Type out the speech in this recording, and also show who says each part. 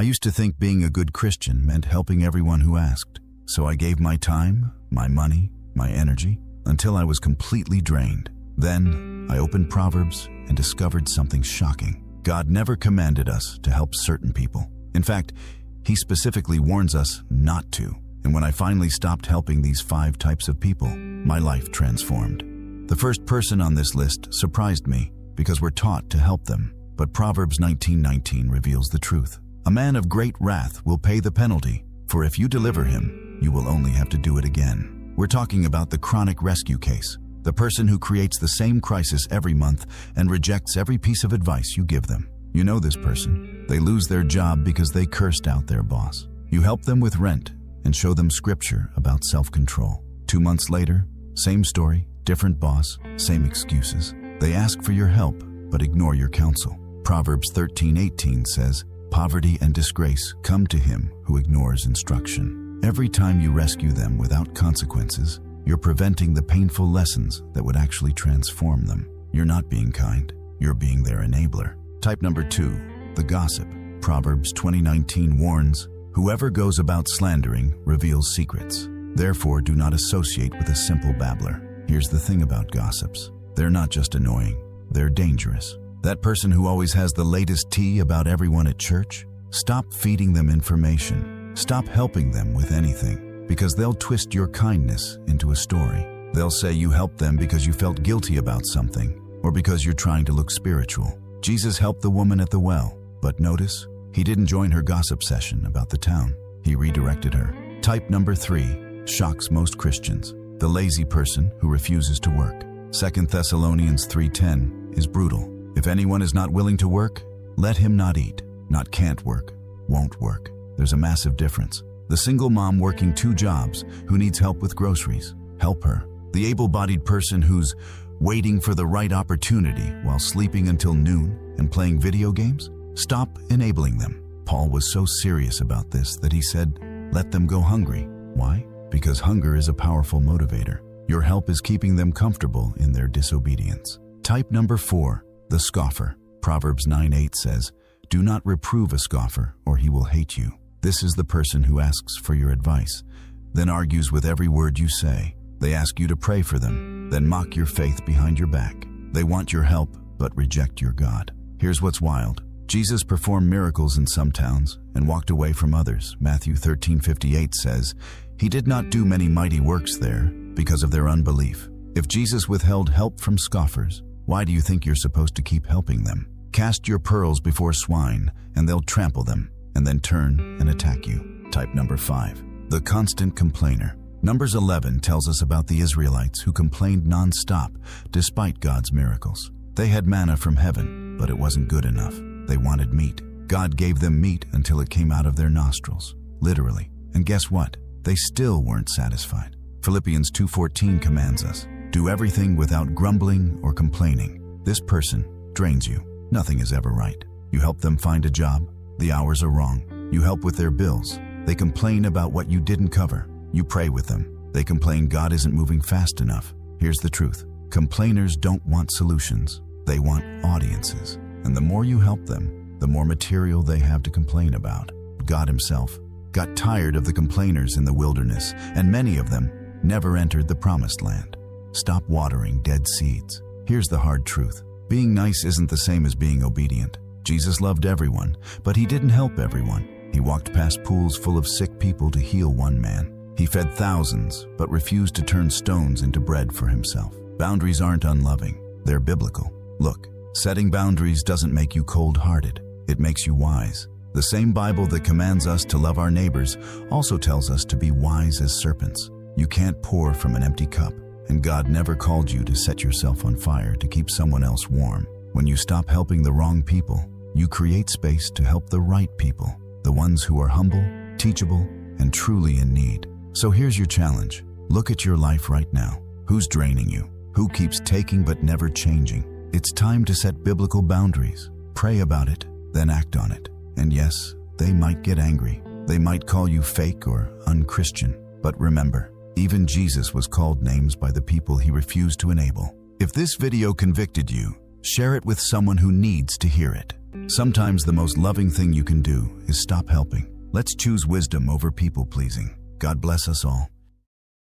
Speaker 1: I used to think being a good Christian meant helping everyone who asked. So I gave my time, my money, my energy, until I was completely drained. Then I opened Proverbs and discovered something shocking. God never commanded us to help certain people. In fact, He specifically warns us not to. And when I finally stopped helping these 5 types of people, my life transformed. The first person on this list surprised me because we're taught to help them. But Proverbs 19:19 reveals the truth. A man of great wrath will pay the penalty, for if you deliver him, you will only have to do it again. We're talking about the chronic rescue case, the person who creates the same crisis every month and rejects every piece of advice you give them. You know this person. They lose their job because they cursed out their boss. You help them with rent and show them scripture about self-control. 2 months later, same story, different boss, same excuses. They ask for your help, but ignore your counsel. Proverbs 13:18 says, "Poverty and disgrace come to him who ignores instruction." Every time you rescue them without consequences, you're preventing the painful lessons that would actually transform them. You're not being kind, you're being their enabler. Type number 2, the gossip. Proverbs 20:19 warns, "Whoever goes about slandering reveals secrets. Therefore, do not associate with a simple babbler." Here's the thing about gossips. They're not just annoying, they're dangerous. That person who always has the latest tea about everyone at church? Stop feeding them information. Stop helping them with anything, because they'll twist your kindness into a story. They'll say you helped them because you felt guilty about something, or because you're trying to look spiritual. Jesus helped the woman at the well, but notice, He didn't join her gossip session about the town. He redirected her. Type number 3 shocks most Christians. The lazy person who refuses to work. 2 Thessalonians 3:10 is brutal. If anyone is not willing to work, let him not eat. Not can't work, won't work. There's a massive difference. The single mom working 2 jobs who needs help with groceries, help her. The able-bodied person who's waiting for the right opportunity while sleeping until noon and playing video games, stop enabling them. Paul was so serious about this that he said, let them go hungry. Why? Because hunger is a powerful motivator. Your help is keeping them comfortable in their disobedience. Type number 4, the scoffer. Proverbs 9:8 says, "Do not reprove a scoffer, or he will hate you." This is the person who asks for your advice, then argues with every word you say. They ask you to pray for them, then mock your faith behind your back. They want your help, but reject your God. Here's what's wild. Jesus performed miracles in some towns and walked away from others. Matthew 13:58 says, "He did not do many mighty works there because of their unbelief." If Jesus withheld help from scoffers, why do you think you're supposed to keep helping them? Cast your pearls before swine, and they'll trample them, and then turn and attack you. Type number 5, the constant complainer. Numbers 11 tells us about the Israelites who complained non-stop despite God's miracles. They had manna from heaven, but it wasn't good enough. They wanted meat. God gave them meat until it came out of their nostrils, literally. And guess what? They still weren't satisfied. Philippians 2:14 commands us, "Do everything without grumbling or complaining." This person drains you. Nothing is ever right. You help them find a job, the hours are wrong. You help with their bills, they complain about what you didn't cover. You pray with them, they complain God isn't moving fast enough. Here's the truth. Complainers don't want solutions, they want audiences. And the more you help them, the more material they have to complain about. God Himself got tired of the complainers in the wilderness, and many of them never entered the promised land. Stop watering dead seeds. Here's the hard truth. Being nice isn't the same as being obedient. Jesus loved everyone, but He didn't help everyone. He walked past pools full of sick people to heal one man. He fed thousands, but refused to turn stones into bread for Himself. Boundaries aren't unloving, they're biblical. Look, setting boundaries doesn't make you cold-hearted, it makes you wise. The same Bible that commands us to love our neighbors also tells us to be wise as serpents. You can't pour from an empty cup, and God never called you to set yourself on fire to keep someone else warm. When you stop helping the wrong people, you create space to help the right people, the ones who are humble, teachable, and truly in need. So here's your challenge. Look at your life right now. Who's draining you? Who keeps taking but never changing? It's time to set biblical boundaries. Pray about it, then act on it. And yes, they might get angry. They might call you fake or unchristian. But remember, even Jesus was called names by the people He refused to enable. If this video convicted you, share it with someone who needs to hear it. Sometimes the most loving thing you can do is stop helping. Let's choose wisdom over people pleasing. God bless us all.